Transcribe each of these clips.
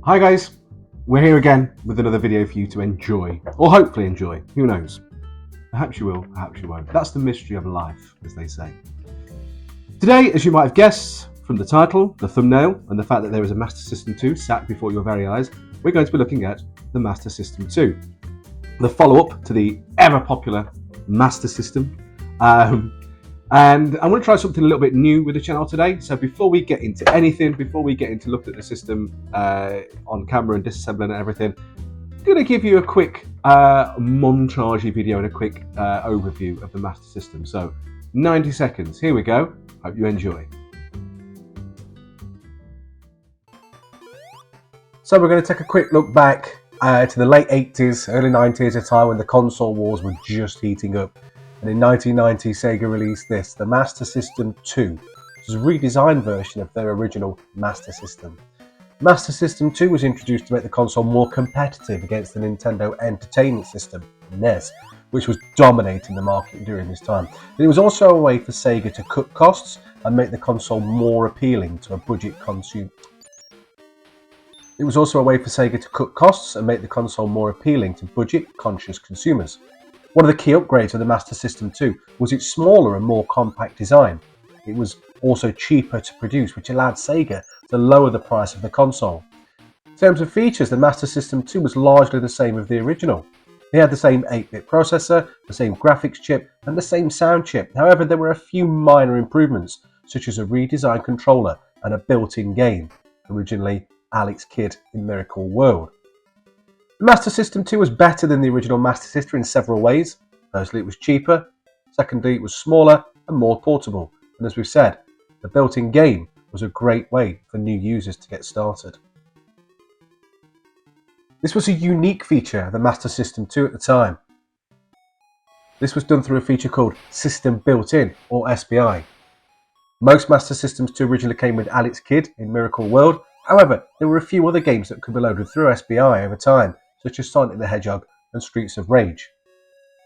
Hi guys, we're here again with another video for you to enjoy, or hopefully enjoy, who knows. Perhaps you will, perhaps you won't. That's the mystery of life, as they say. Today, as you might have guessed from the title, the thumbnail, and the fact that there is a Master System II sat before your very eyes, we're going to be looking at the Master System II, the follow-up to the ever-popular Master System. And I'm going to try something a little bit new with the channel today. So before we get into anything, before we get into looking at the system on camera and disassembling and everything, I'm going to give you a quick montagey video and a quick overview of the Master System. So 90 seconds, here we go. Hope you enjoy. So we're going to take a quick look back to the late 80s, early 90s, a time when the console wars were just heating up. And in 1990, Sega released this, the Master System II, which is a redesigned version of their original Master System. Master System II was introduced to make the console more competitive against the Nintendo Entertainment System, NES, which was dominating the market during this time. But it was also a way for Sega to cut costs and make the console more appealing to a budget consumer. It was also a way for Sega to cut costs and make the console more appealing to budget-conscious consumers. One of the key upgrades of the Master System II was its smaller and more compact design. It was also cheaper to produce, which allowed Sega to lower the price of the console. In terms of features, the Master System II was largely the same as the original. It had the same 8-bit processor, the same graphics chip, and the same sound chip. However, there were a few minor improvements, such as a redesigned controller and a built-in game, originally Alex Kidd in Miracle World. The Master System II was better than the original Master System in several ways. Firstly, it was cheaper. Secondly, it was smaller and more portable. And as we've said, the built-in game was a great way for new users to get started. This was a unique feature of the Master System II at the time. This was done through a feature called System Built-In, or SBI. Most Master Systems II originally came with Alex Kidd in Miracle World. However, there were a few other games that could be loaded through SBI over time, such as Sonic the Hedgehog and Streets of Rage.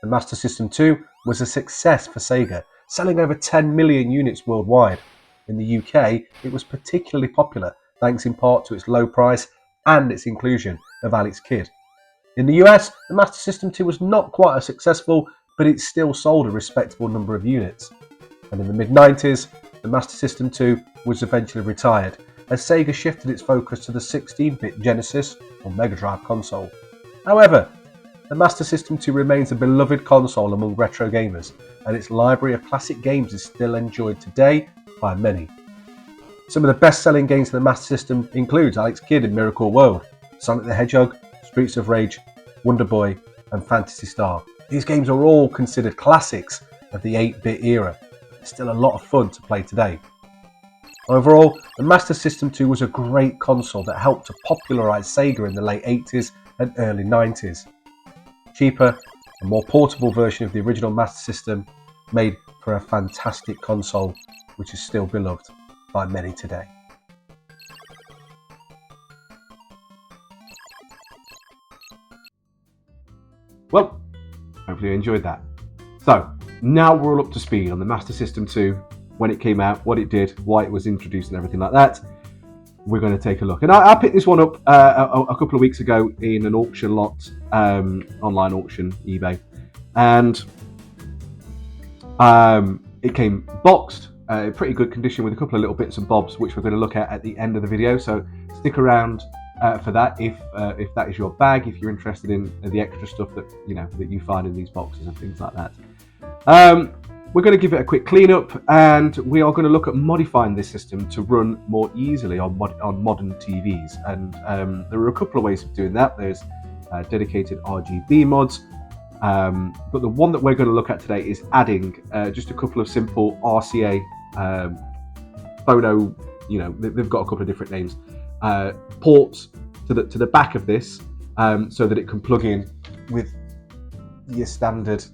The Master System II was a success for Sega, selling over 10 million units worldwide. In the UK, it was particularly popular, thanks in part to its low price and its inclusion of Alex Kidd. In the US, the Master System II was not quite as successful, but it still sold a respectable number of units. And in the mid-90s, the Master System II was eventually retired, as Sega shifted its focus to the 16-bit Genesis or Mega Drive console. However, the Master System II remains a beloved console among retro gamers, and its library of classic games is still enjoyed today by many. Some of the best-selling games for the Master System includes Alex Kidd in Miracle World, Sonic the Hedgehog, Streets of Rage, Wonder Boy, and Phantasy Star. These games are all considered classics of the 8-bit era. It's still a lot of fun to play today. Overall, the Master System II was a great console that helped to popularise Sega in the late 80s and early 90s. Cheaper and more portable version of the original Master System made for a fantastic console which is still beloved by many today. Well, hopefully you enjoyed that. So, now we're all up to speed on the Master System II, when it came out, what it did, why it was introduced and everything like that. We're going to take a look. And I picked this one up a couple of weeks ago in an auction lot, online auction, eBay. And it came boxed, pretty good condition with a couple of little bits and bobs, which we're going to look at the end of the video. So stick around for that if that is your bag, if you're interested in the extra stuff that you find in these boxes and things like that. We're going to give it a quick cleanup, and we are going to look at modifying this system to run more easily on modern TVs. And there are a couple of ways of doing that. There's dedicated RGB mods, but the one that we're going to look at today is adding just a couple of simple RCA phono. They've got a couple of different names. Ports to the back of this, so that it can plug in with your standard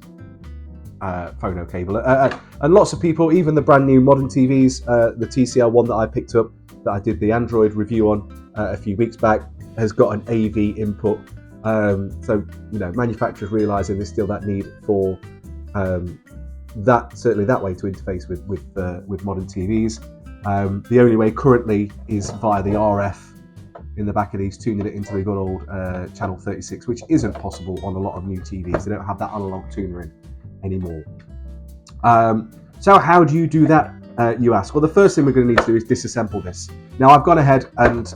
phono cable, and lots of people, even the brand new modern TVs, the TCL one that I picked up, that I did the Android review on a few weeks back, has got an AV input. So manufacturers realising there's still that need for certainly that way to interface with modern TVs. The only way currently is via the RF in the back of these, tuning it into the good old channel 36, which isn't possible on a lot of new TVs. They don't have that analog tuner in anymore. So how do you do that, you ask? Well, the first thing we're going to need to do is disassemble this. Now, I've gone ahead and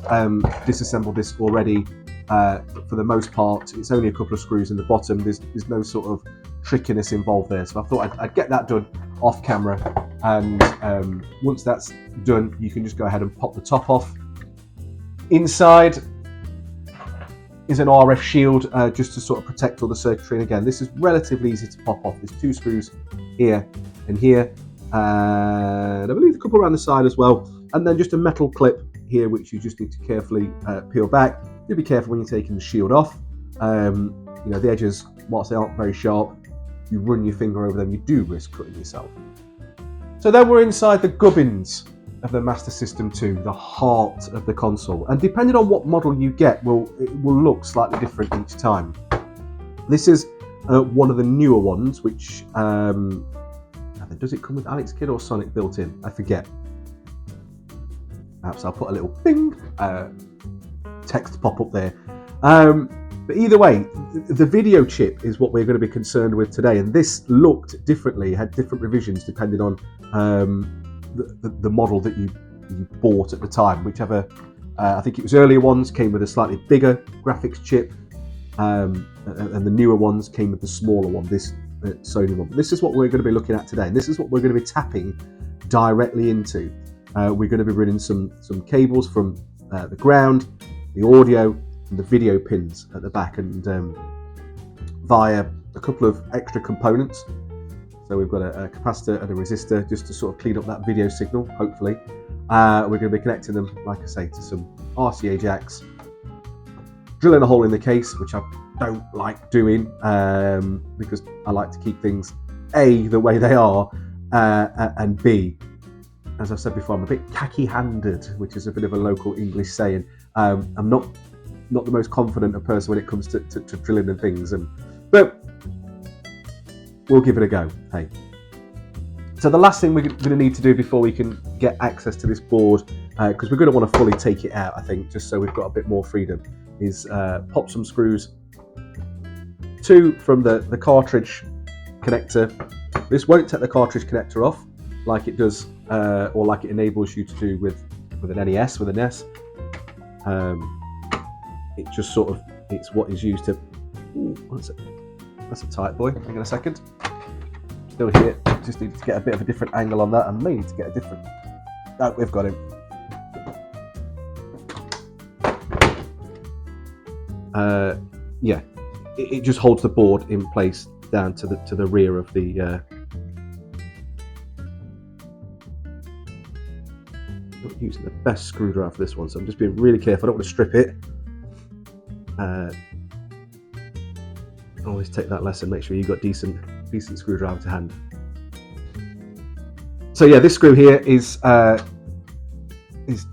disassembled this already. For the most part, it's only a couple of screws in the bottom. There's no sort of trickiness involved there. So I thought I'd get that done off camera. And once that's done, you can just go ahead and pop the top off. Inside is an RF shield just to sort of protect all the circuitry. And again, this is relatively easy to pop off. There's 2 screws here and here. And I believe a couple around the side as well. And then just a metal clip here, which you just need to carefully peel back. Do be careful when you're taking the shield off. You know, the edges, whilst they aren't very sharp, you run your finger over them, you do risk cutting yourself. So then we're inside the gubbins of the Master System II, the heart of the console. And depending on what model you get, it will look slightly different each time. This is one of the newer ones, which, does it come with Alex Kidd or Sonic built in? I forget. Perhaps I'll put a little bing text pop up there. But either way, the video chip is what we're going to be concerned with today. And this looked differently, had different revisions depending on the model that you bought at the time. Whichever, I think it was earlier ones came with a slightly bigger graphics chip, and the newer ones came with the smaller one, this Sony one. But this is what we're going to be looking at today. And this is what we're going to be tapping directly into. We're going to be running some cables from the ground, the audio, and the video pins at the back, and via a couple of extra components. So we've got a capacitor and a resistor just to sort of clean up that video signal, hopefully. We're going to be connecting them, like I say, to some RCA jacks, drilling a hole in the case, which I don't like doing because I like to keep things A, the way they are, and B, as I've said before, I'm a bit khaki-handed, which is a bit of a local English saying. I'm not the most confident a person when it comes to drilling and things, but we'll give it a go. Hey. So the last thing we're going to need to do before we can get access to this board, because we're going to want to fully take it out, I think, just so we've got a bit more freedom, is pop some screws. 2 from the cartridge connector. This won't take the cartridge connector off like it does, or like it enables you to do with an NES, with a NES. It just sort of, it's what is used to, that's a tight boy, hang on a second. Still here, just need to get a bit of a different angle on that, and may need to get a different, oh, we've got him. Yeah, it just holds the board in place down to the rear of the, not using the best screwdriver for this one, so I'm just being really careful. I don't want to strip it. Always take that lesson. Make sure you've got decent screwdriver to hand. So yeah, this screw here is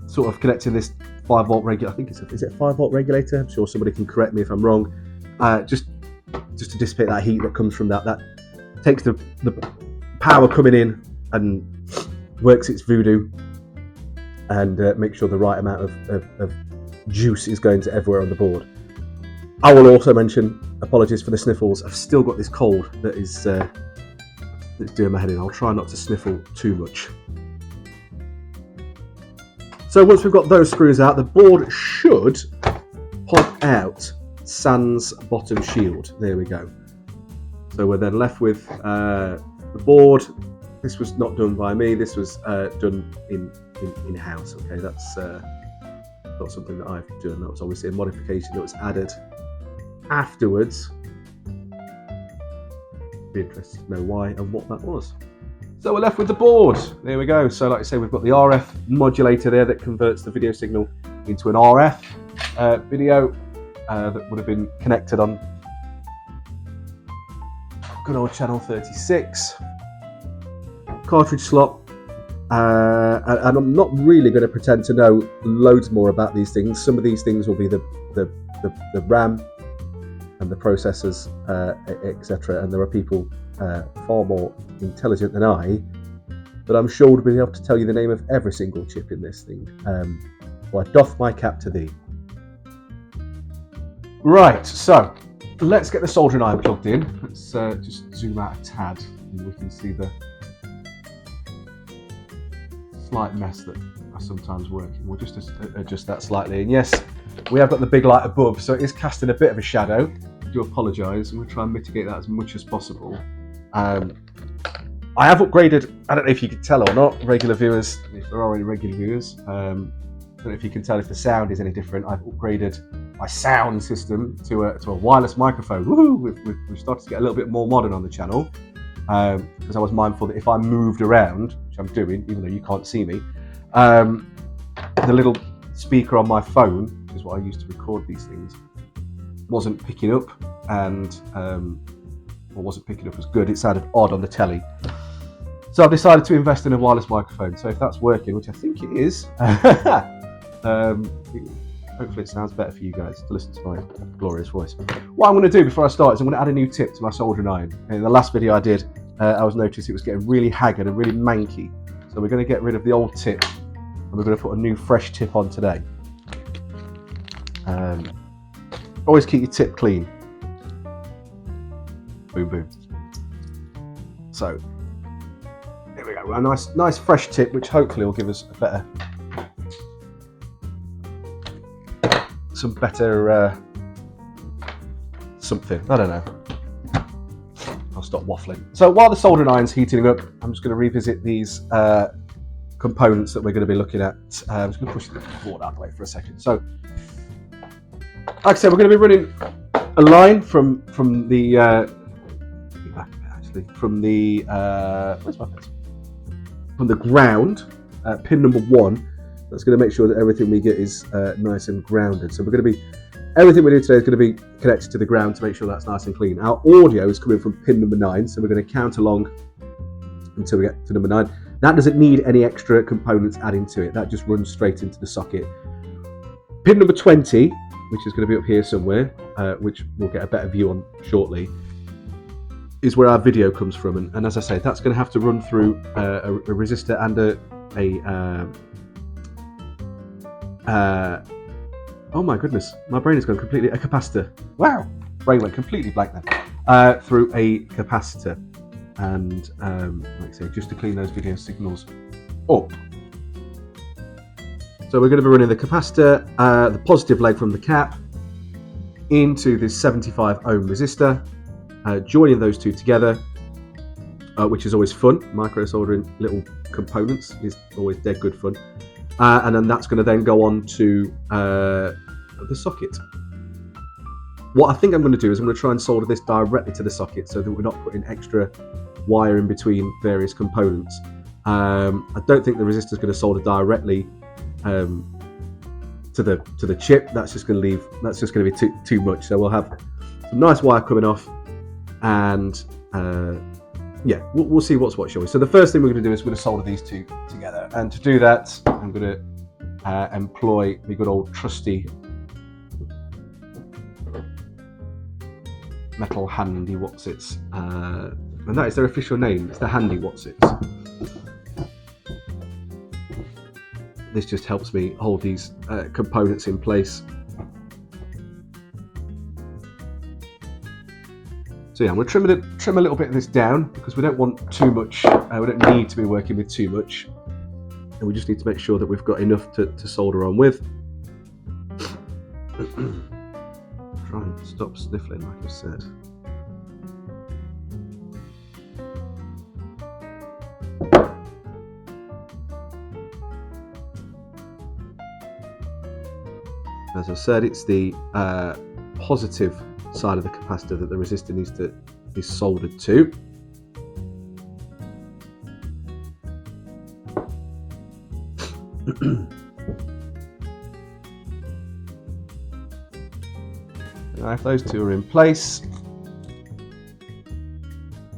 sort of connecting this 5-volt regulator. I think is it a 5-volt regulator? I'm sure somebody can correct me if I'm wrong. Just to dissipate that heat that comes from that takes the power coming in and works its voodoo, and make sure the right amount of juice is going to everywhere on the board. I will also mention, apologies for the sniffles, I've still got this cold that is that's doing my head in. I'll try not to sniffle too much. So once we've got those screws out, the board should pop out sans bottom shield. There we go. So we're then left with the board. This was not done by me, this was done in-house. Okay, that's not something that I've done. That was obviously a modification that was added afterwards. Be interested to know why and what that was. So we're left with the board. There we go. So like I say, we've got the RF modulator there that converts the video signal into an RF video that would have been connected on good old channel 36. Cartridge slot. And I'm not really going to pretend to know loads more about these things. Some of these things will be the RAM and the processors, etc. And there are people far more intelligent than I, but I'm sure we'll be able to tell you the name of every single chip in this thing. So I doff my cap to thee. Right, so let's get the soldering iron plugged in. Let's just zoom out a tad and we can see the slight mess that I sometimes work in. We'll just adjust that slightly. And yes, we have got the big light above, so it is casting a bit of a shadow. I do apologise, and we'll try and mitigate that as much as possible. I have upgraded, I don't know if you can tell or not, regular viewers, if there are any regular viewers, I don't know if you can tell if the sound is any different. I've upgraded my sound system to a wireless microphone. Woohoo! We've started to get a little bit more modern on the channel, because I was mindful that if I moved around, which I'm doing, even though you can't see me, the little speaker on my phone, which is what I use to record these things, wasn't picking up, and wasn't picking up as good. It sounded odd on the telly. So I've decided to invest in a wireless microphone. So if that's working, which I think it is, hopefully it sounds better for you guys to listen to my glorious voice. What I'm going to do before I start is I'm going to add a new tip to my soldering iron. In the last video I did, I was noticed it was getting really haggard and really manky. So we're going to get rid of the old tip and we're going to put a new fresh tip on today. Always keep your tip clean. Boom, boom. So there we go. A nice fresh tip, which hopefully will give us a better, something. I don't know. I'll stop waffling. So while the soldering iron's heating up, I'm just going to revisit these components that we're going to be looking at. I'm just going to push the board out of the way for a second. So, like I said, we're going to be running a line from the where's my pencil? From the ground, pin number 1. That's going to make sure that everything we get is nice and grounded. So we're going to be, everything we do today is going to be connected to the ground to make sure that's nice and clean. Our audio is coming from pin number 9, so we're going to count along until we get to number 9. That doesn't need any extra components adding to it. That just runs straight into the socket. Pin number 20, which is going to be up here somewhere, which we'll get a better view on shortly, is where our video comes from. And as I say, that's going to have to run through a resistor and oh my goodness, my brain has gone completely, a capacitor. Wow, brain went completely blank then. Through a capacitor. And like I say, just to clean those video signals up. So we're going to be running the capacitor, the positive leg from the cap, into this 75 ohm resistor, joining those two together, which is always fun. Micro soldering little components is always dead good fun. And then that's going to then go on to the socket. What I think I'm going to do is I'm going to try and solder this directly to the socket so that we're not putting extra wire in between various components. I don't think the resistor is going to solder directly to the chip. That's just going to leave. That's just going to be too much. So we'll have some nice wire coming off, and yeah, we'll see what's what, shall we? So the first thing we're going to do is we're going to solder these two together, and to do that, I'm going to employ the good old trusty metal handy Watsits, and that is their official name. It's the handy Watsits. This just helps me hold these components in place. So yeah, I'm going to trim a little bit of this down because we don't want too much. We don't need to be working with too much, and we just need to make sure that we've got enough to solder on with. Try and stop sniffling, like I said. As I said, it's the positive side of the capacitor that the resistor needs to be soldered to. Now, if those two are in place,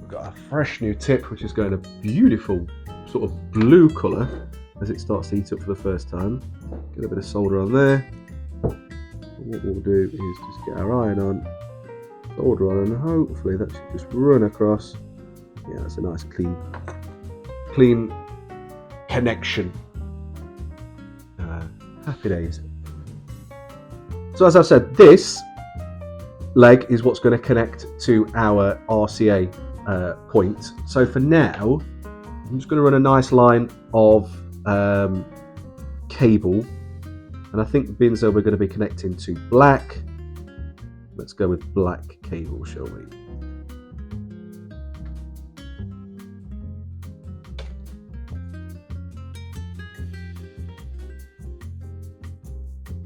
we've got a fresh new tip, which is going a beautiful sort of blue colour as it starts to heat up for the first time. Get a bit of solder on there. What we'll do is just get our iron on, solder on, and hopefully that should just run across. Yeah, that's a nice clean connection. Happy days. So as I said, this leg is what's going to connect to our RCA point. So for now, I'm just going to run a nice line of cable, and I think the Binzo we're going to be connecting to black. Let's go with black cable, shall we?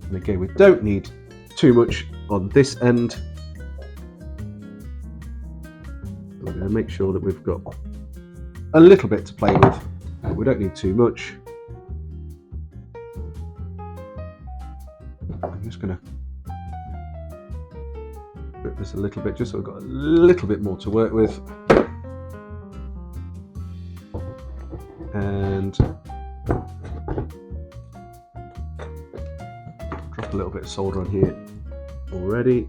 And again, we don't need too much on this end. We're going to make sure that we've got a little bit to play with. We don't need too much. I'm just going to rip this a little bit, just so we've got a little bit more to work with. And drop a little bit of solder on here already.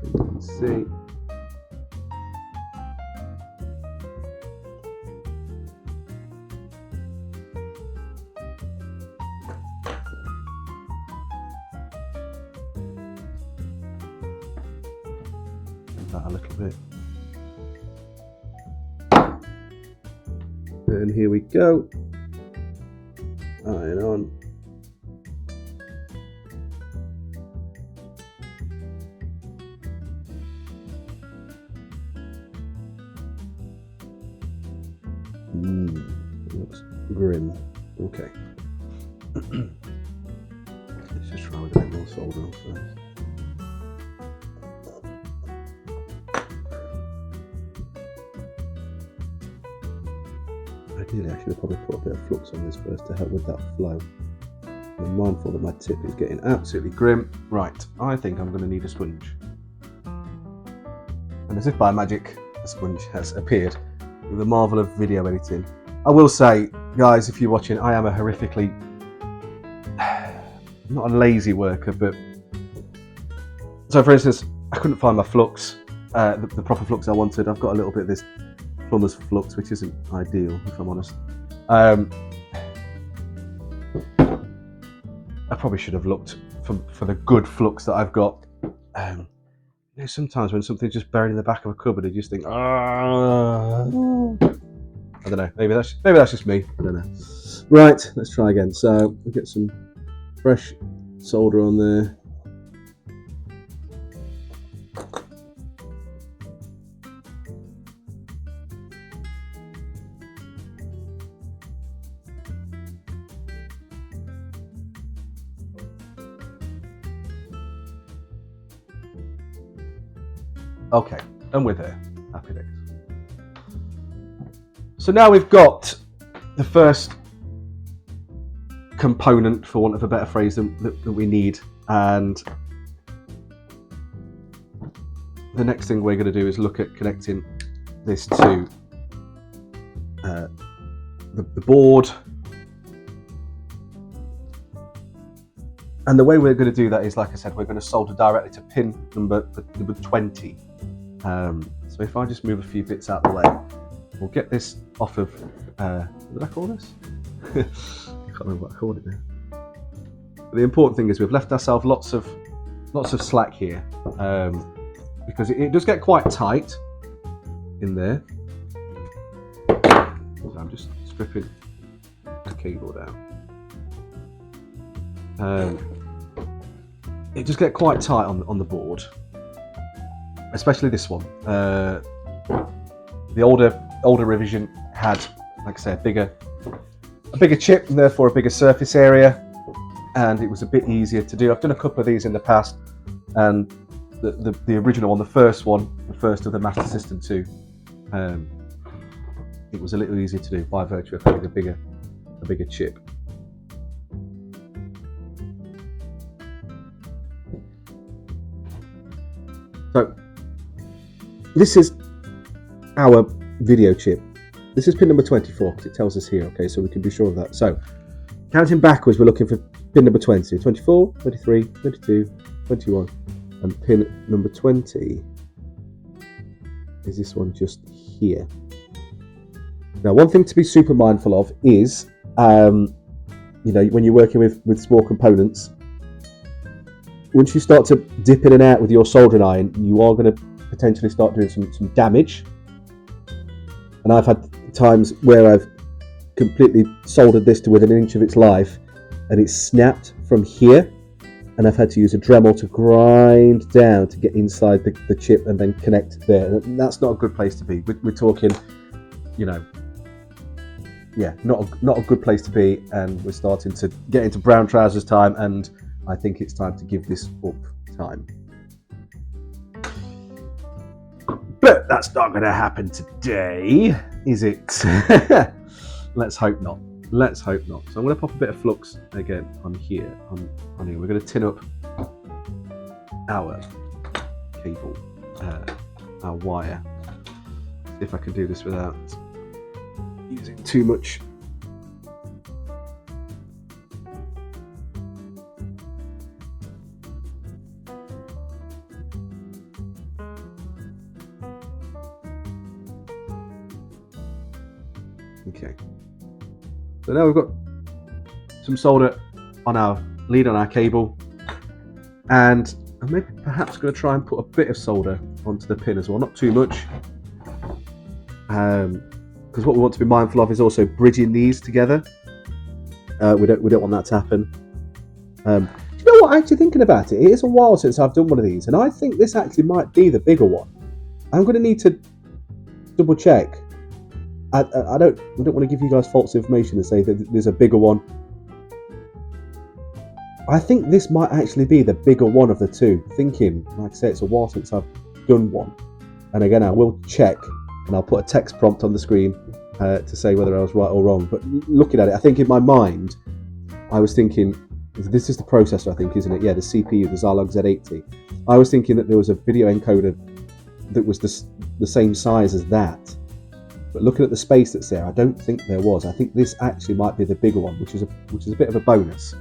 You can see. That a little bit. And here we go. Iron on. Looks grim. Okay. Let's just try with a bit more solder on first. Ideally, I should have probably put a bit of flux on this first to help with that flow. I'm mindful that my tip is getting absolutely grim. Right, I think I'm going to need a sponge. And as if by magic, a sponge has appeared with the marvel of video editing. I will say, guys, if you're watching, I am a horrifically, not a lazy worker, but... So for instance, I couldn't find my flux, the proper flux I wanted. I've got a little bit of this plumber's flux, which isn't ideal, if I'm honest. I probably should have looked for the good flux that I've got. You know, sometimes when something's just buried in the back of a cupboard, you just think, ah. I don't know. Maybe that's just me. I don't know. Right, let's try again. So we'll get some fresh solder on there. Okay, and we're there. Happy days. So now we've got the first component, for want of a better phrase, that we need. And the next thing we're going to do is look at connecting this to the board. And the way we're going to do that is, like I said, we're going to solder directly to pin number 20. So if I just move a few bits out of the way, we'll get this off of, what did I call this? I can't remember what I called it now. But the important thing is we've left ourselves lots of slack here, because it does get quite tight in there. So I'm just stripping the cable down. It does get quite tight on the board, especially this one. The older revision had, like I say, a bigger chip and therefore a bigger surface area, and it was a bit easier to do. I've done a couple of these in the past, and the original one, the first of the Master System II, it was a little easier to do by virtue of having a bigger chip. So this is our video chip. This is pin number 24 because it tells us here, okay, so we can be sure of that. So counting backwards, we're looking for pin number 20, 24, 23, 22, 21, and pin number 20 is this one just here. Now, one thing to be super mindful of is, you know, when you're working with small components, once you start to dip in and out with your soldering iron, you are going to potentially start doing some damage. And I've had times where I've completely soldered this to within an inch of its life, and it's snapped from here, and I've had to use a Dremel to grind down to get inside the chip and then connect there. And that's not a good place to be. We're talking, you know, yeah, not a good place to be, and we're starting to get into brown trousers time, and I think it's time to give this up time. But that's not going to happen today, is it? Let's hope not. Let's hope not. So I'm going to pop a bit of flux again on here. On here. We're going to tin up our cable, our wire. See if I can do this without using too much. Okay. So now we've got some solder on our lead on our cable, and I'm maybe perhaps going to try and put a bit of solder onto the pin as well, not too much, because what we want to be mindful of is also bridging these together. We don't want that to happen. You know what? Actually, thinking about it, it is a while since I've done one of these, and I think this actually might be the bigger one. I'm going to need to double check. I don't want to give you guys false information and say that there's a bigger one. I think this might actually be the bigger one of the two. Thinking, like I say, it's a while since I've done one. And again, I will check, and I'll put a text prompt on the screen to say whether I was right or wrong. But looking at it, I think in my mind, I was thinking, this is the processor, I think, isn't it? Yeah, the CPU, the Zilog Z80. I was thinking that there was a video encoder that was the same size as that. But looking at the space that's there, I don't think there was. I think this actually might be the bigger one, which is a bit of a bonus.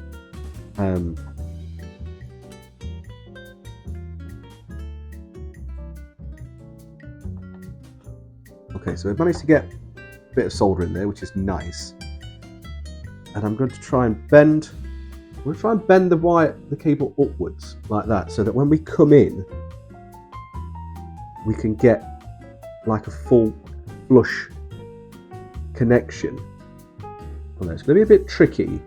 Okay, so I've managed to get a bit of solder in there, which is nice. And I'm going to try and bend. We'll try and bend the cable upwards like that, so that when we come in, we can get like a full flush connection. Although it's going to be a bit tricky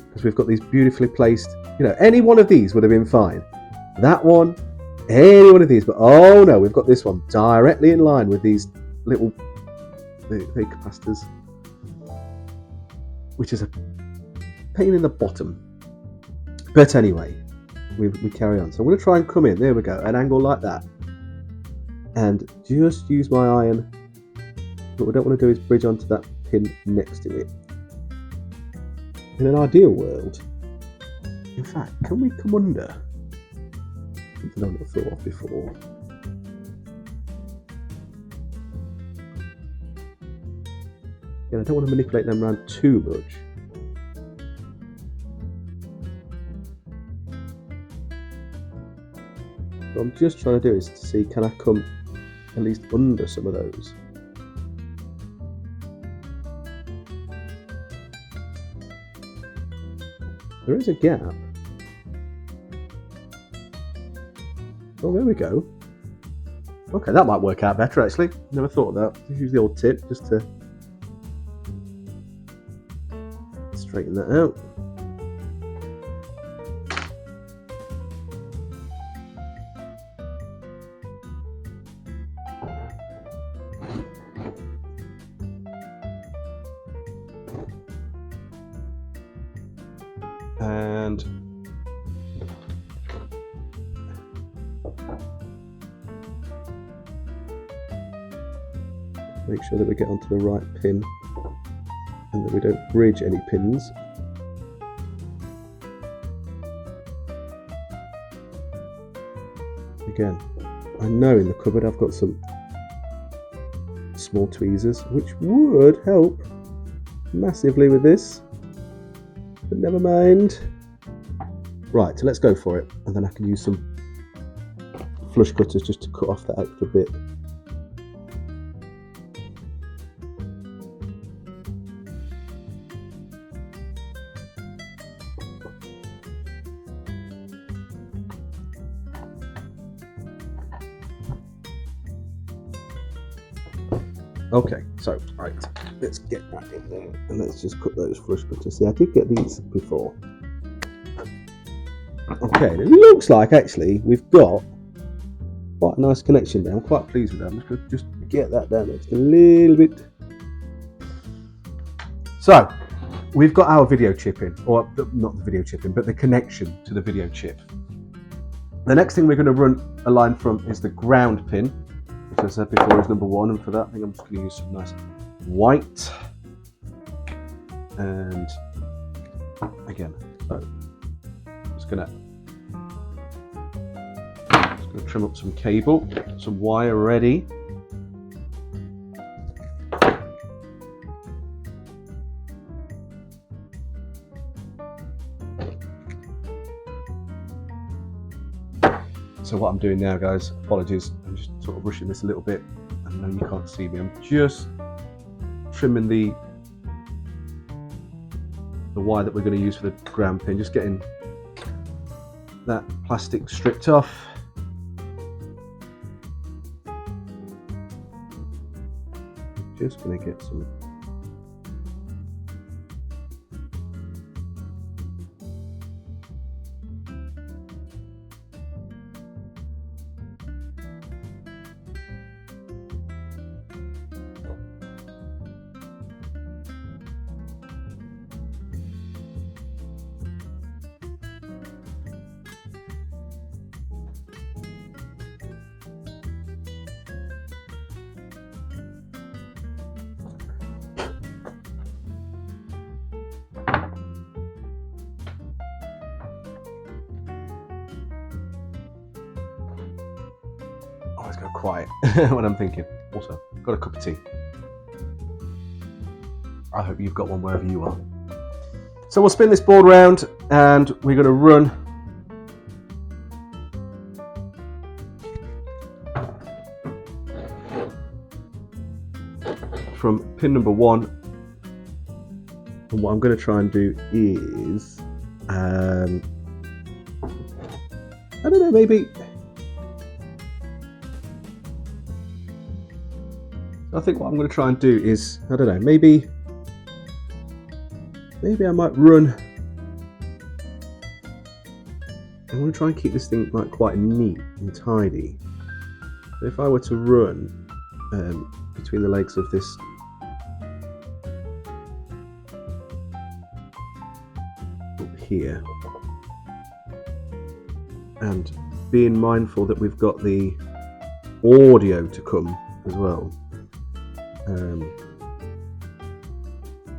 because we've got these beautifully placed, you know, any one of these would have been fine. That one, any one of these, but oh no, we've got this one directly in line with these little capacitors, which is a pain in the bottom. But anyway, we carry on. So I'm going to try and come in, there we go, an angle like that, and just use my iron. What we don't want to do is bridge onto that pin next to it. In an ideal world, in fact, can we come under? Something I've not thought of before. Yeah, I don't want to manipulate them around too much. What I'm just trying to do is to see, can I come at least under some of those? There is a gap. Oh, there we go. Okay, that might work out better actually. Never thought of that. Just use the old tip just to straighten that out. And make sure that we get onto the right pin and that we don't bridge any pins. Again, I know in the cupboard I've got some small tweezers which would help massively with this. But never mind. Right, so let's go for it, and then I can use some flush cutters just to cut off that extra bit. Okay, so right, let's get that in there and let's just cut those flush cutters. See, I did get these before. Okay, it looks like actually we've got quite a nice connection there. I'm quite pleased with that. I'm just going to just get that down there. It's a little bit. So we've got our video chip in, or not the video chip in, but the connection to the video chip. The next thing we're going to run a line from is the ground pin, which I said before is number 1, and for that I think I'm just going to use some nice white. And again, so I'm just going to trim up some cable, some wire ready. So what I'm doing now, guys, apologies, I'm just sort of rushing this a little bit. I know you can't see me. I'm just trimming the wire that we're going to use for the ground pin, just getting that plastic stripped off. Just going to get some always go quiet when I'm thinking. Also, got a cup of tea. I hope you've got one wherever you are. So we'll spin this board round and we're going to run from pin number 1. And what I'm going to try and do is, I don't know, maybe. I think what I'm going to try and do is, I don't know, maybe I might run. I want to try and keep this thing like quite neat and tidy. But if I were to run between the legs of this up here, and being mindful that we've got the audio to come as well.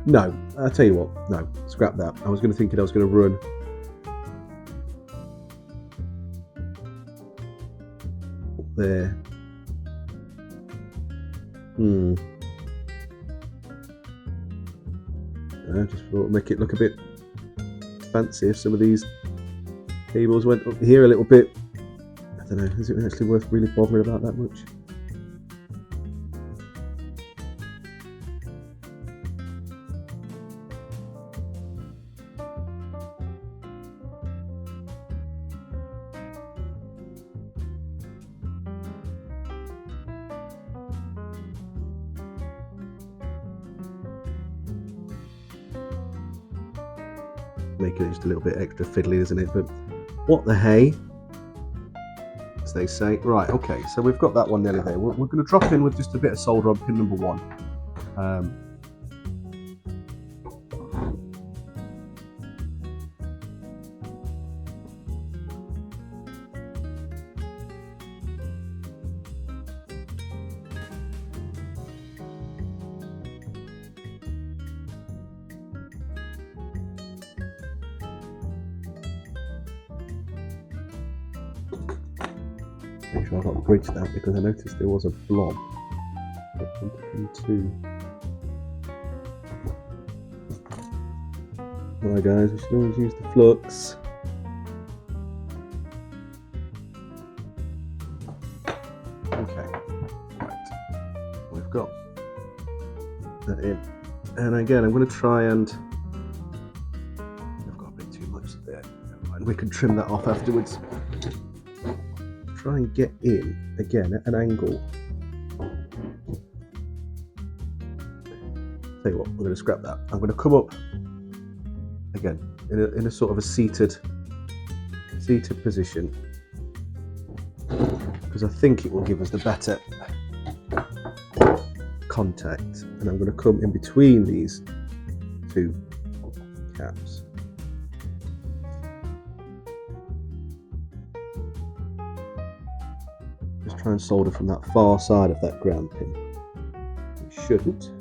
No, I'll tell you what, no, scrap that. I was going to think I was going to run up there. I just thought it'd make it look a bit fancy if some of these cables went up here a little bit. I don't know, is it actually worth really bothering about that much? Making it just a little bit extra fiddly, isn't it? But what the hey, as they say. Right, okay, so we've got that one nearly there. We're going to drop in with just a bit of solder on pin number 1. Make sure I've not bridged that because I noticed there was a blob. Right guys, we should always use the flux. Okay, right, we've got that in. And again, I'm going to try and, I've got a bit too much there, never mind, we can trim that off afterwards. Try and get in again at an angle Tell you what, we're going to scrap that. I'm going to come up again in a sort of a seated position, because I think it will give us the better contact. And I'm going to come in between these two caps. Just try and solder from that far side of that ground pin. It shouldn't.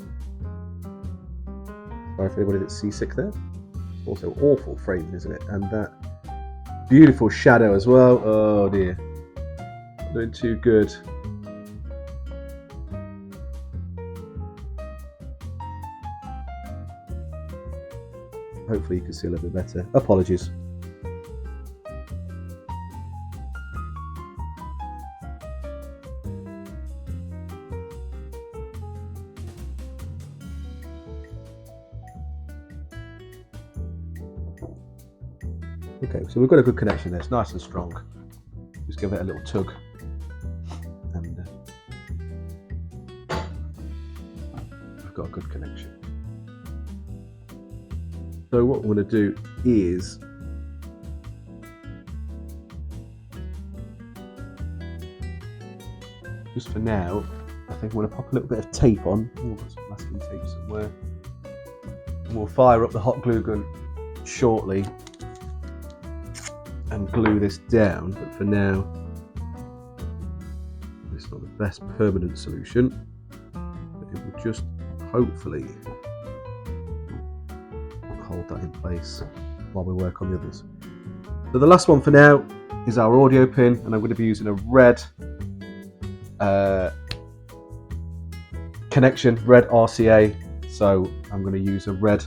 Sorry for anybody that's seasick there. Also awful framing, isn't it? And that beautiful shadow as well. Oh dear, not doing too good. Hopefully you can see a little bit better. Apologies. Okay, so we've got a good connection there. It's nice and strong. Just give it a little tug, and we've got a good connection. So what we're going to do is just for now, I think we're going to pop a little bit of tape on. We've got some masking tape somewhere, and we'll fire up the hot glue gun shortly and glue this down. But for now, it's not the best permanent solution, but it will just hopefully hold that in place while we work on the others. So the last one for now is our audio pin, and I'm going to be using a red connection, red RCA. So I'm going to use a red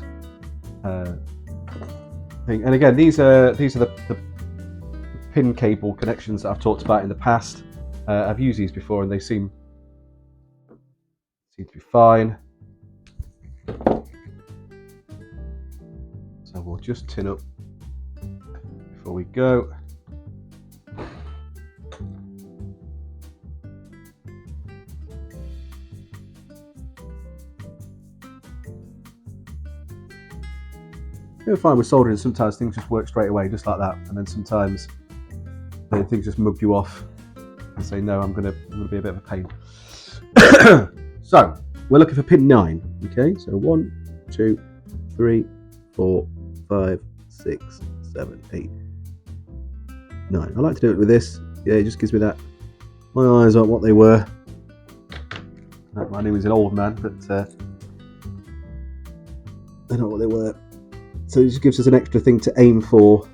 thing. And again, these are the pin cable connections that I've talked about in the past. I've used these before and they seem to be fine. So we'll just tin up before we go. You'll find with soldering, sometimes things just work straight away, just like that, and then sometimes things just mug you off and say, no, I'm gonna be a bit of a pain. So we're looking for pin 9. Okay, so 1, 2, 3, 4, 5, 6, 7, 8, 9. I like to do it with this. Yeah, it just gives me that. My eyes aren't what they were. My name is an old man, but they're not what they were. So it just gives us an extra thing to aim for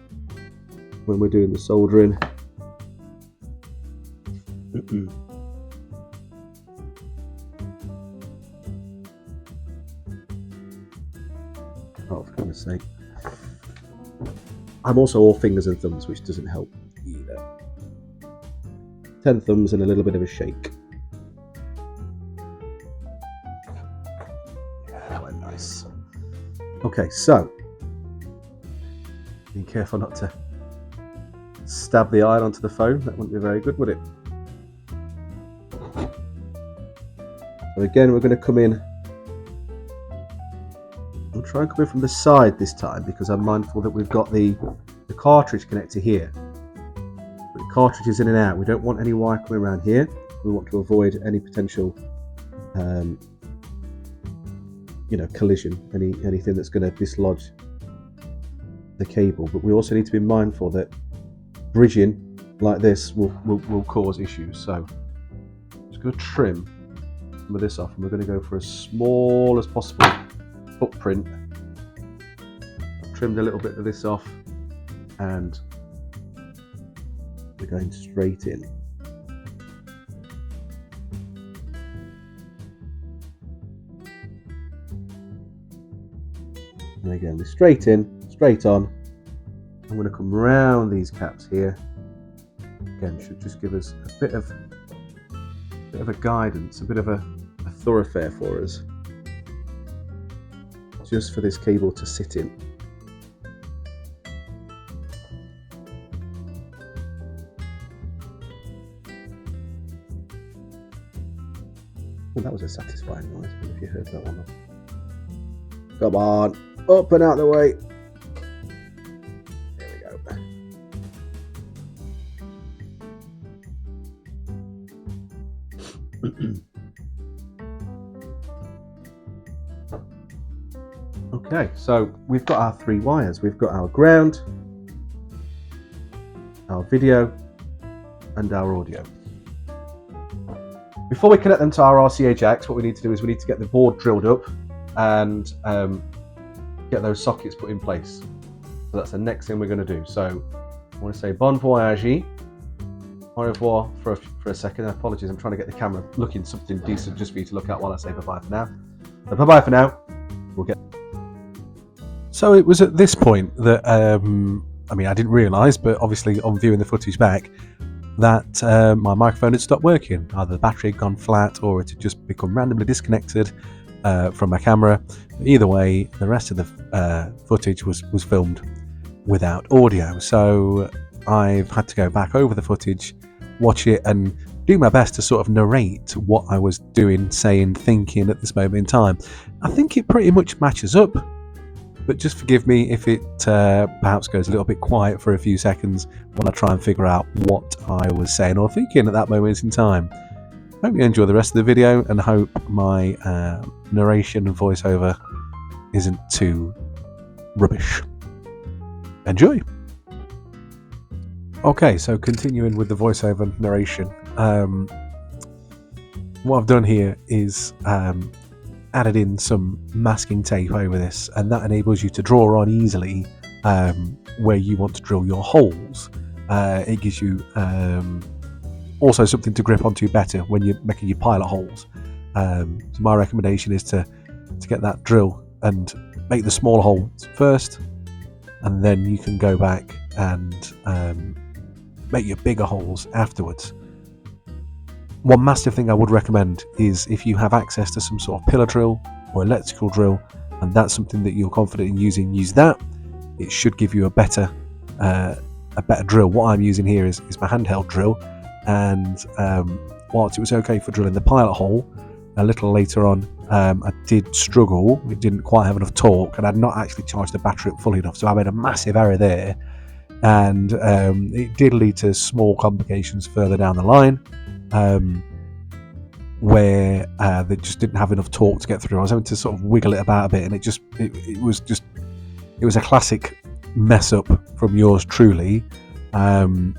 when we're doing the soldering. Oh, for goodness sake. I'm also all fingers and thumbs, which doesn't help either. 10 thumbs and a little bit of a shake. Yeah, that went nice. Okay, so be careful not to stab the iron onto the phone. That wouldn't be very good, would it? So again, we're going to come in. I'll try and come in from the side this time because I'm mindful that we've got the cartridge connector here. The cartridge is in and out. We don't want any wire coming around here. We want to avoid any potential, collision, anything that's going to dislodge the cable. But we also need to be mindful that bridging like this will cause issues. So I'm just going to trim some of this off, and we're going to go for as small as possible footprint. I've trimmed a little bit of this off, and we're going straight in. And again, we're straight in, straight on. I'm going to come round these caps here. Again, should just give us a bit of a guidance, a bit of a thoroughfare for us, just for this cable to sit in. Well, that was a satisfying noise, I don't know if you heard that one. Come on, up and out the way. There we go. Okay, so we've got our 3 wires. We've got our ground, our video, and our audio. Before we connect them to our RCA jacks, what we need to do is we need to get the board drilled up and get those sockets put in place. So that's the next thing we're going to do. So I want to say bon voyage, au revoir for a second. Apologies, I'm trying to get the camera looking something decent just for you to look at while I say bye-bye for now. So bye-bye for now. We'll get. So it was at this point that, I mean, I didn't realise, but obviously on viewing the footage back, that my microphone had stopped working. Either the battery had gone flat or it had just become randomly disconnected from my camera. Either way, the rest of the footage was filmed without audio. So I've had to go back over the footage, watch it, and do my best to sort of narrate what I was doing, saying, thinking at this moment in time. I think it pretty much matches up. But just forgive me if it perhaps goes a little bit quiet for a few seconds while I try and figure out what I was saying or thinking at that moment in time. Hope you enjoy the rest of the video and hope my narration and voiceover isn't too rubbish. Enjoy! Okay, so continuing with the voiceover narration. What I've done here is added in some masking tape over this, and that enables you to draw on easily where you want to drill your holes. It gives you also something to grip onto better when you're making your pilot holes. So my recommendation is to get that drill and make the small holes first, and then you can go back and make your bigger holes afterwards. One massive thing I would recommend is if you have access to some sort of pillar drill or electrical drill, and that's something that you're confident in using, use that. It should give you a better drill. What I'm using here is my handheld drill, and whilst it was okay for drilling the pilot hole, a little later on I did struggle. It didn't quite have enough torque, and I'd not actually charged the battery up fully enough, so I made a massive error there, and it did lead to small complications further down the line. Where they just didn't have enough torque to get through. I was having to sort of wiggle it about a bit, and it was a classic mess up from yours truly. But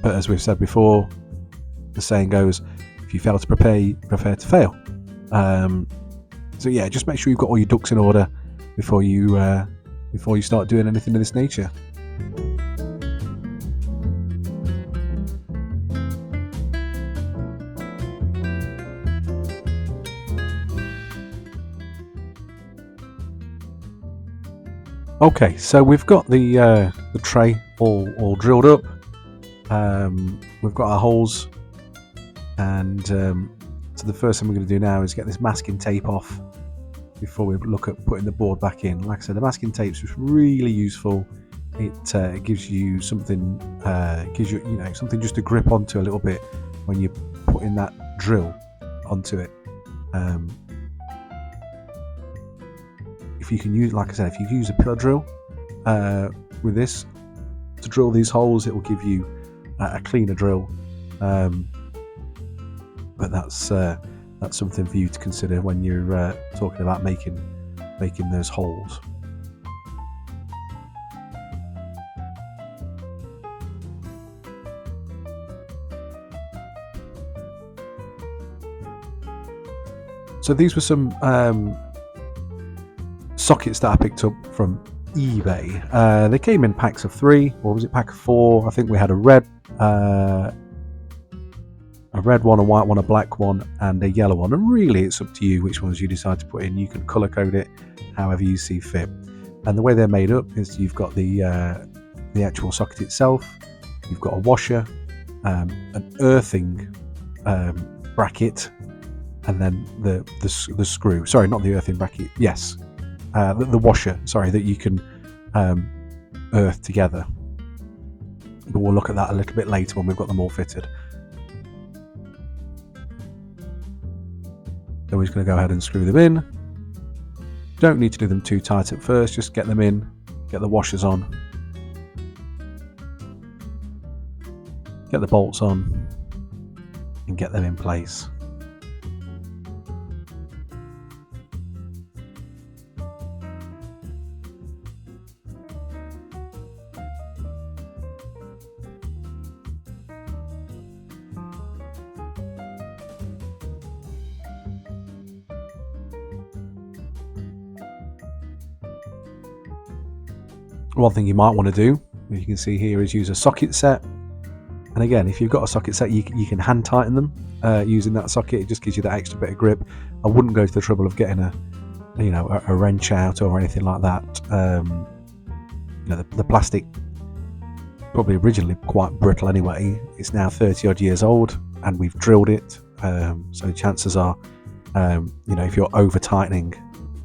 as we've said before, the saying goes, if you fail to prepare, you prepare to fail. So yeah, just make sure you've got all your ducks in order before you start doing anything of this nature. Okay, so we've got the tray all drilled up. We've got our holes, and so the first thing we're going to do now is get this masking tape off before we look at putting the board back in. Like I said, the masking tape's just really useful. It gives you something, something just to grip onto a little bit when you're putting that drill onto it. If you can use, like I said, if you use a pillar drill with this to drill these holes, it will give you a cleaner drill. But that's something for you to consider when you're talking about making those holes. So these were some sockets that I picked up from eBay. They came in packs of 3, or was it pack of 4? I think we had a red one, a white one, a black one, and a yellow one. And really, it's up to you which ones you decide to put in. You can color code it however you see fit. And the way they're made up is you've got the actual socket itself. You've got a washer, an earthing bracket, and then the screw. Sorry, not the earthing bracket. Yes. The washer, sorry, that you can earth together. But we'll look at that a little bit later when we've got them all fitted. Then we're just going to go ahead and screw them in. don't need to do them too tight at first, just get them in, get the washers on, get the bolts on, and get them in place. One thing you might want to do, as you can see here, is use a socket set. And again, if you've got a socket set, you can hand tighten them using that socket. It just gives you that extra bit of grip. I wouldn't go to the trouble of getting a wrench out or anything like that. The plastic, probably originally quite brittle anyway. It's now 30 odd years old, and we've drilled it. So chances are, if you're over tightening,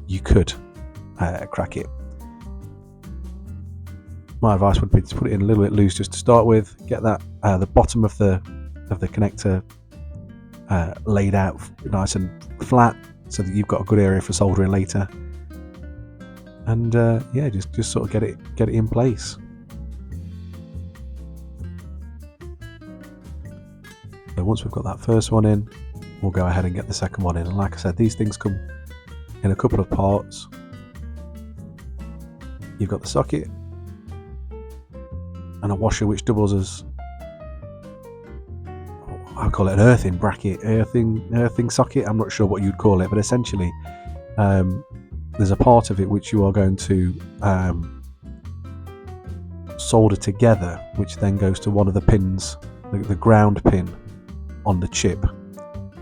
you could crack it. My advice would be to put it in a little bit loose just to start with. Get that the bottom of the connector laid out nice and flat, so that you've got a good area for soldering later. And just sort of get it in place. So once we've got that first one in, we'll go ahead and get the second one in. And like I said, these things come in a couple of parts. You've got the socket and a washer which doubles as, I call it an earthing bracket, earthing socket. I'm not sure what you'd call it, but essentially there's a part of it which you are going to solder together, which then goes to one of the pins, the ground pin on the chip,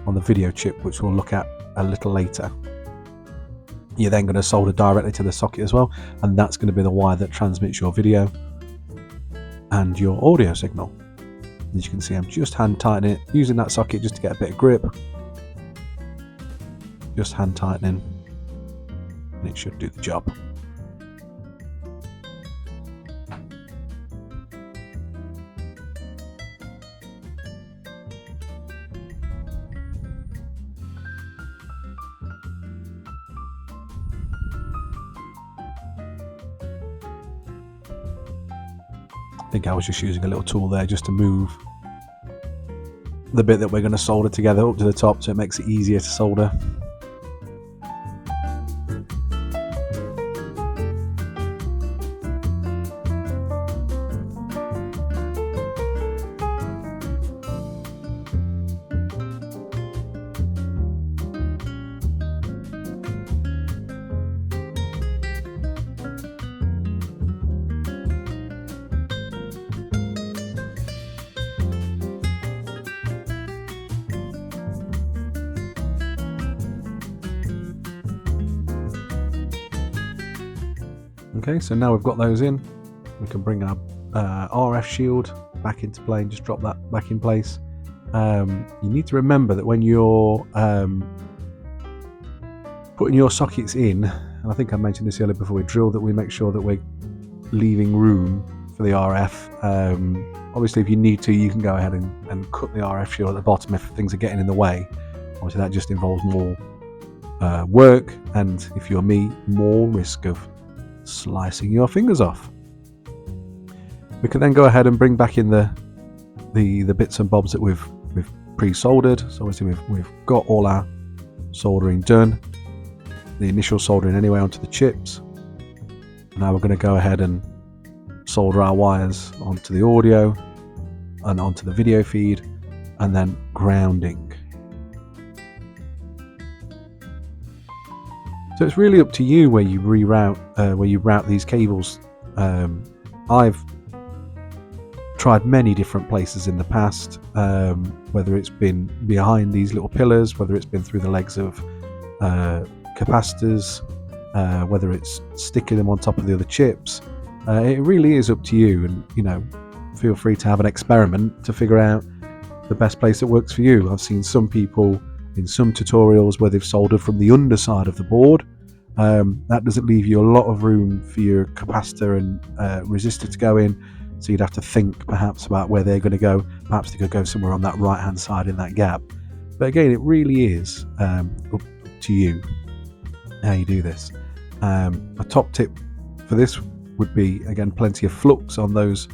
on the video chip, which we'll look at a little later. You're then going to solder directly to the socket as well, and that's going to be the wire that transmits your video and your audio signal. As you can see, I'm just hand tightening it, using that socket just to get a bit of grip. Just hand tightening, and it should do the job. I think I was just using a little tool there just to move the bit that we're going to solder together up to the top, so it makes it easier to solder. Okay, so now we've got those in, we can bring our RF shield back into play and just drop that back in place. You need to remember that when you're putting your sockets in, and I think I mentioned this earlier before we drill, that we make sure that we're leaving room for the RF. Obviously, if you need to, you can go ahead and cut the RF shield at the bottom if things are getting in the way. Obviously, that just involves more work, and if you're me, more risk of slicing your fingers off. We can then go ahead and bring back in the bits and bobs that we've pre-soldered. So obviously we've got all our soldering done, the initial soldering anyway, onto the chips. Now we're going to go ahead and solder our wires onto the audio and onto the video feed, and then grounding. So it's really up to you where you route these cables. I've tried many different places in the past, whether it's been behind these little pillars, whether it's been through the legs of capacitors, whether it's sticking them on top of the other chips. It really is up to you, and feel free to have an experiment to figure out the best place that works for you. I've seen some people in some tutorials where they've soldered from the underside of the board. That doesn't leave you a lot of room for your capacitor and resistor to go in, so you'd have to think perhaps about where they're going to go. Perhaps they could go somewhere on that right hand side in that gap. But again, it really is up to you how you do this. A top tip for this would be, again, plenty of flux on those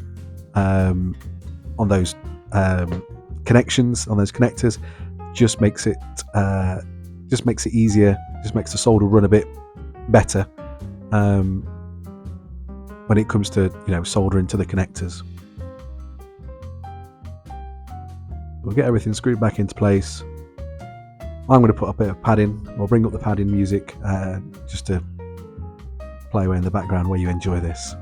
connections, on those connectors. Just makes it easier, just makes the solder run a bit better when it comes to soldering to the connectors. We'll get everything screwed back into place. I'm going to put a bit of padding, or bring up the padding music just to play away in the background while you enjoy this.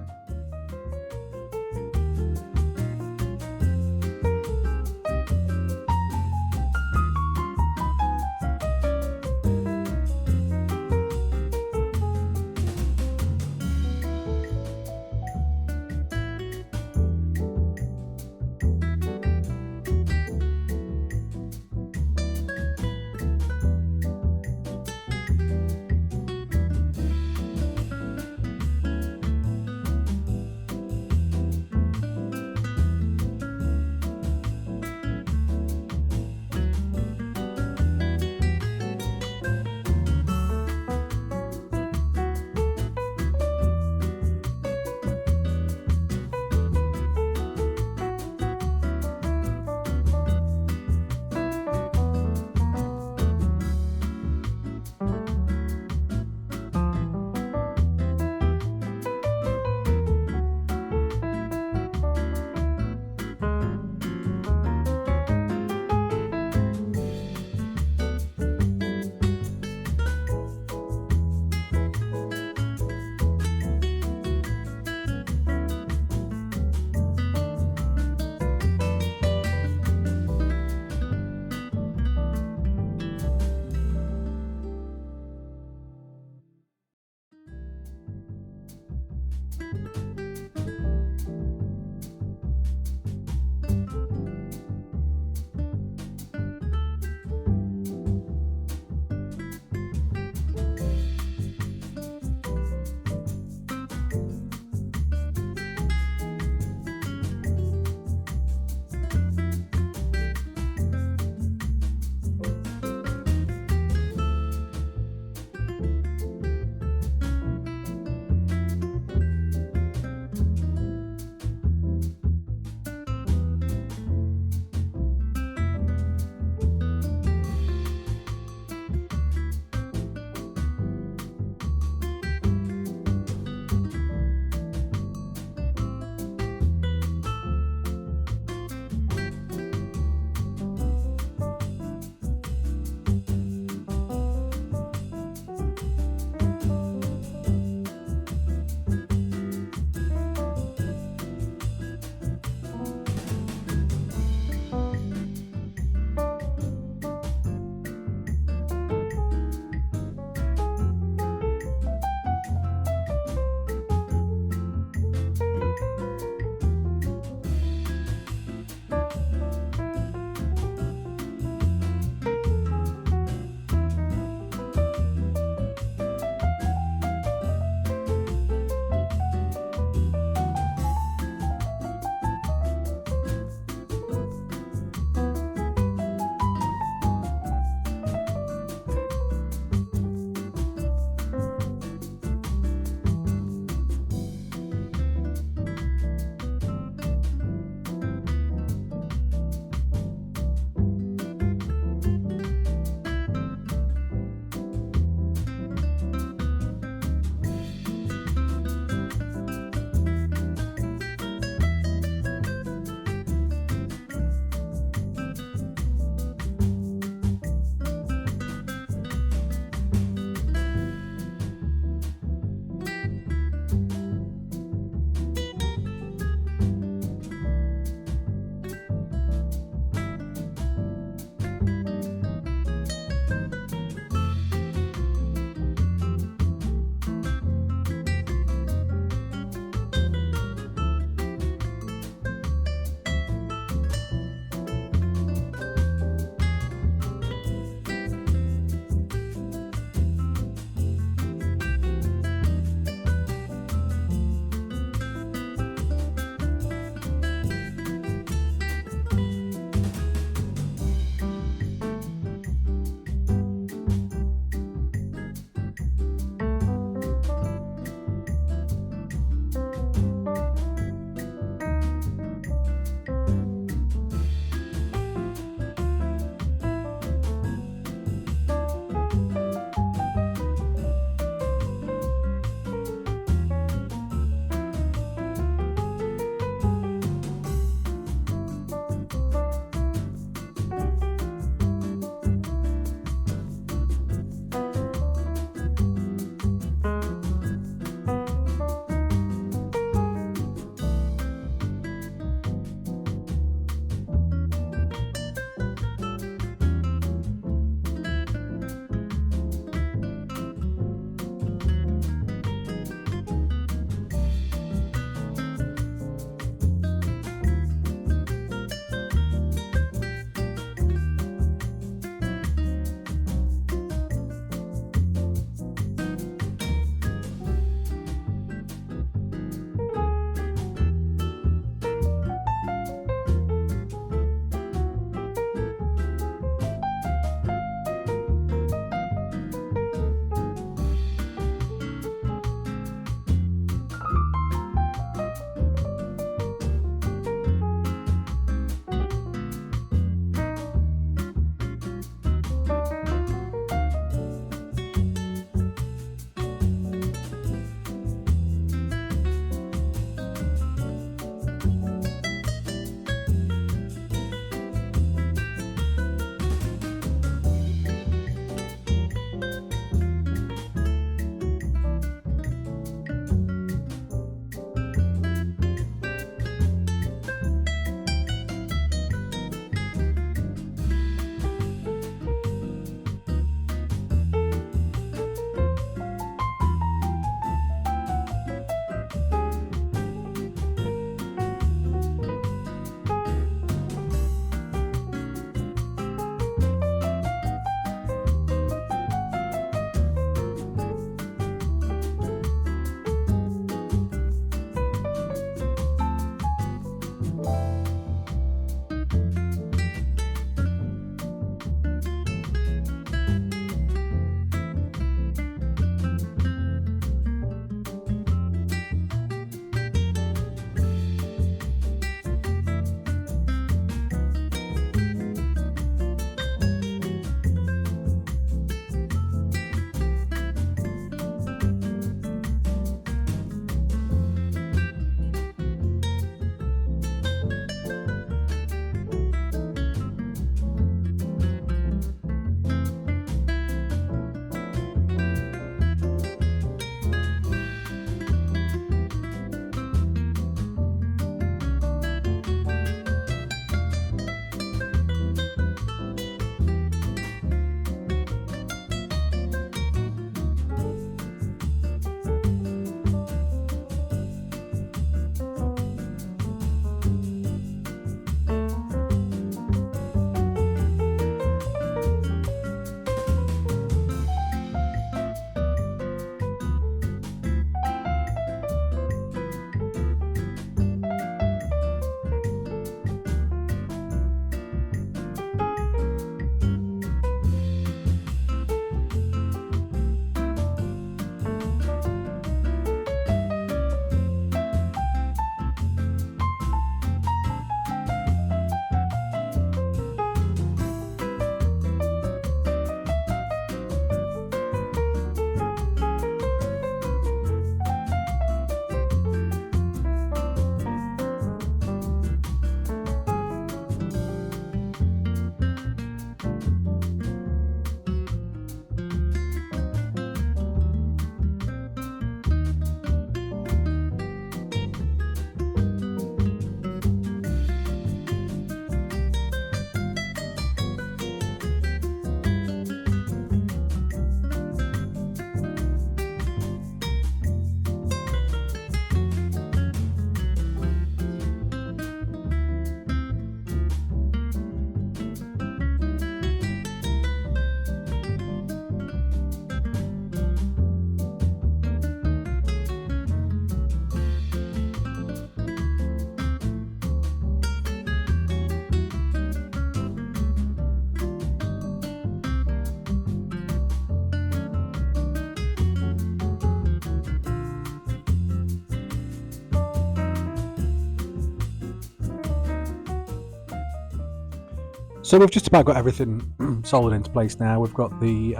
So we've just about got everything soldered into place now. We've got the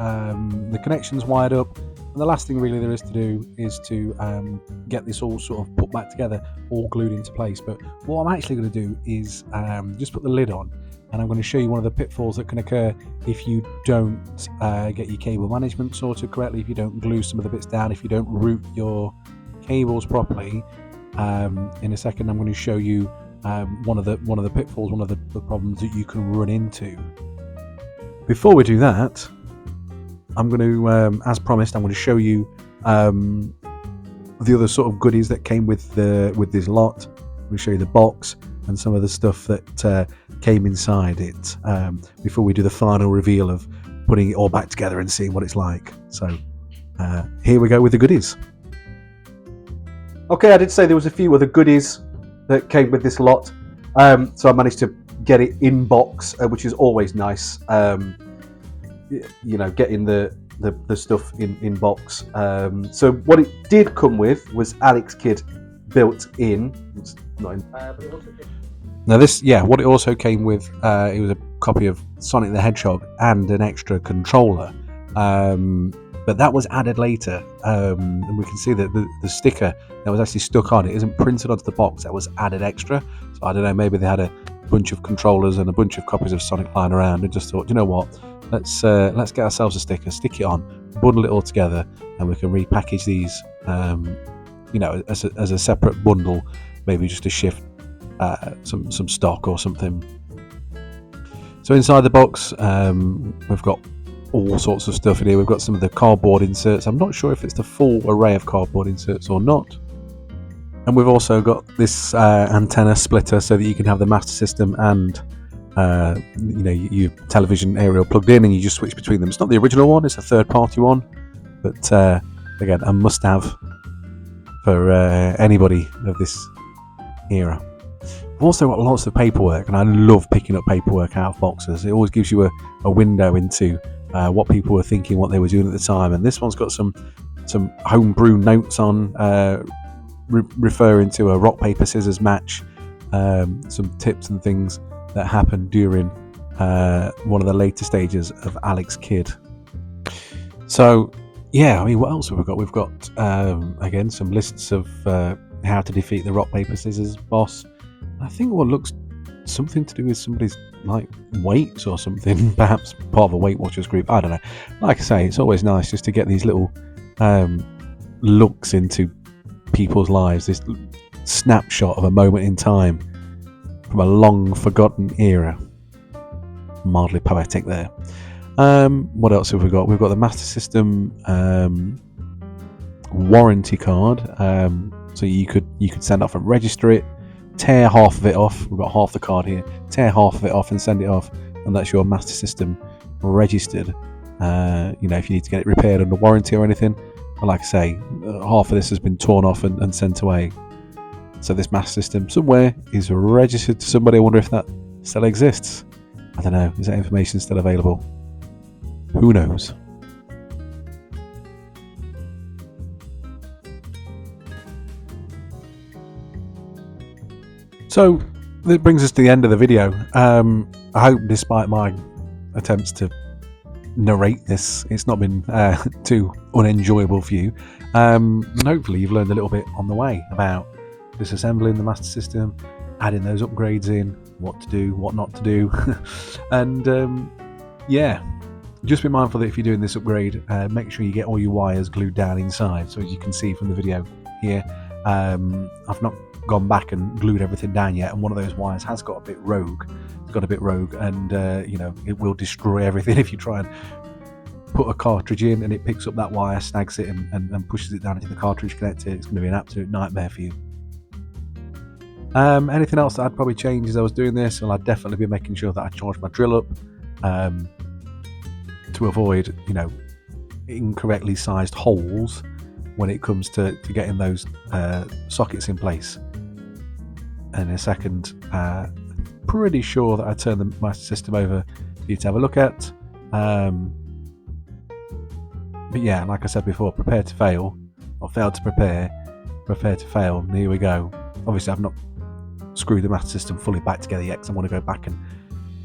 connections wired up, and the last thing really there is to do is to get this all sort of put back together, all glued into place. But what I'm actually going to do is just put the lid on, and I'm going to show you one of the pitfalls that can occur if you don't get your cable management sorted correctly, if you don't glue some of the bits down, if you don't route your cables properly. In a second I'm going to show you one of the pitfalls, one of the problems that you can run into. Before we do that, I'm going to, as promised, I'm going to show you the other sort of goodies that came with this lot. I'm going to show you the box and some of the stuff that came inside it before we do the final reveal of putting it all back together and seeing what it's like. So here we go with the goodies. Okay, I did say there was a few other goodies that came with this lot, so I managed to get it in box, which is always nice. You know, getting the stuff in box. So what it did come with was Alex Kid built in. It's not in. Now this, yeah, what it also came with, it was a copy of Sonic the Hedgehog and an extra controller. But that was added later, and we can see that the sticker that was actually stuck on it isn't printed onto the box. That was added extra. So I don't know, maybe they had a bunch of controllers and a bunch of copies of Sonic lying around and just thought, you know what, let's get ourselves a sticker, stick it on, bundle it all together, and we can repackage these, you know, as a separate bundle, maybe just to shift some stock or something. So inside the box, we've got all sorts of stuff in here. We've got some of the cardboard inserts. I'm not sure if it's the full array of cardboard inserts or not. And we've also got this antenna splitter so that you can have the Master System and you know, your television aerial plugged in, and you just switch between them. It's not the original one, it's a third-party one, but again, a must-have for anybody of this era. I've also got lots of paperwork, and I love picking up paperwork out of boxes. It always gives you a window into what people were thinking, what they were doing at the time. And this one's got some homebrew notes on, referring to a rock paper scissors match, some tips and things that happened during one of the later stages of Alex Kidd. So yeah, I mean, what else have we got? We've got again some lists of how to defeat the rock paper scissors boss. I think one looks something to do with somebody's like weights or something, perhaps part of a Weight Watchers group, I don't know. Like I say, it's always nice just to get these little looks into people's lives, this snapshot of a moment in time from a long forgotten era. Mildly poetic there. What else have we got? We've got the Master System warranty card, so you could send off and register it, tear half of it off. We've got half the card here. Tear half of it off and send it off, and that's your Master System registered. You know, if you need to get it repaired under warranty or anything. But like I say, half of this has been torn off and sent away. So this Master System somewhere is registered to somebody. I wonder if that still exists. I don't know. Is that information still available? Who knows? So that brings us to the end of the video. I hope, despite my attempts to narrate this, it's not been too unenjoyable for you. And hopefully you've learned a little bit on the way about disassembling the Master System, adding those upgrades in, what to do, what not to do. And yeah, just be mindful that if you're doing this upgrade, make sure you get all your wires glued down inside. So as you can see from the video here, I've not gone back and glued everything down yet, and one of those wires has got a bit rogue. It's got a bit rogue, and you know, it will destroy everything if you try and put a cartridge in and it picks up that wire, snags it, and pushes it down into the cartridge connector. It's going to be an absolute nightmare for you. Anything else that I'd probably change as I was doing this? Well, I'd definitely be making sure that I charge my drill up to avoid, you know, incorrectly sized holes when it comes to getting those sockets in place. And in a second, pretty sure that I turned the Master System over for you to have a look at. But yeah, like I said before, prepare to fail, or fail to prepare to fail. And here we go. Obviously, I've not screwed the Master System fully back together yet, because I want to go back and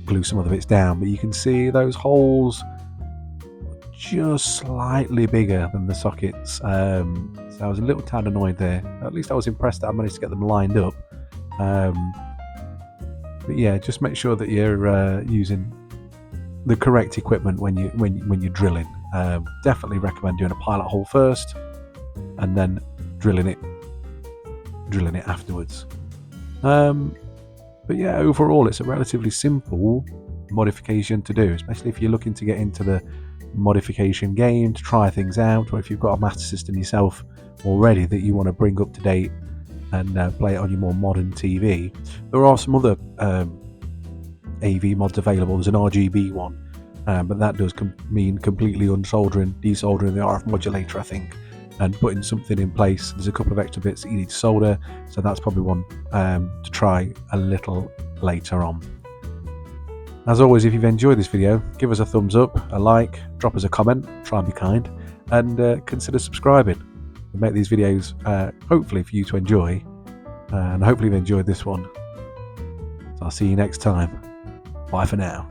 glue some other bits down, but you can see those holes just slightly bigger than the sockets, so I was a little tad annoyed there. At least I was impressed that I managed to get them lined up. But yeah, just make sure that you're using the correct equipment when you're drilling. Definitely recommend doing a pilot hole first and then drilling it afterwards. But yeah, overall it's a relatively simple modification to do, especially if you're looking to get into the modification game to try things out, or if you've got a master system yourself already that you want to bring up to date and play it on your more modern TV. There are some other AV mods available. There's an RGB one, but that does mean completely unsoldering, desoldering the RF modulator, I think, and putting something in place. There's a couple of extra bits that you need to solder, so that's probably one to try a little later on. As always, if you've enjoyed this video, give us a thumbs up, a like, drop us a comment, try and be kind, and consider subscribing. We make these videos hopefully for you to enjoy, and hopefully you've enjoyed this one. So I'll see you next time. Bye for now.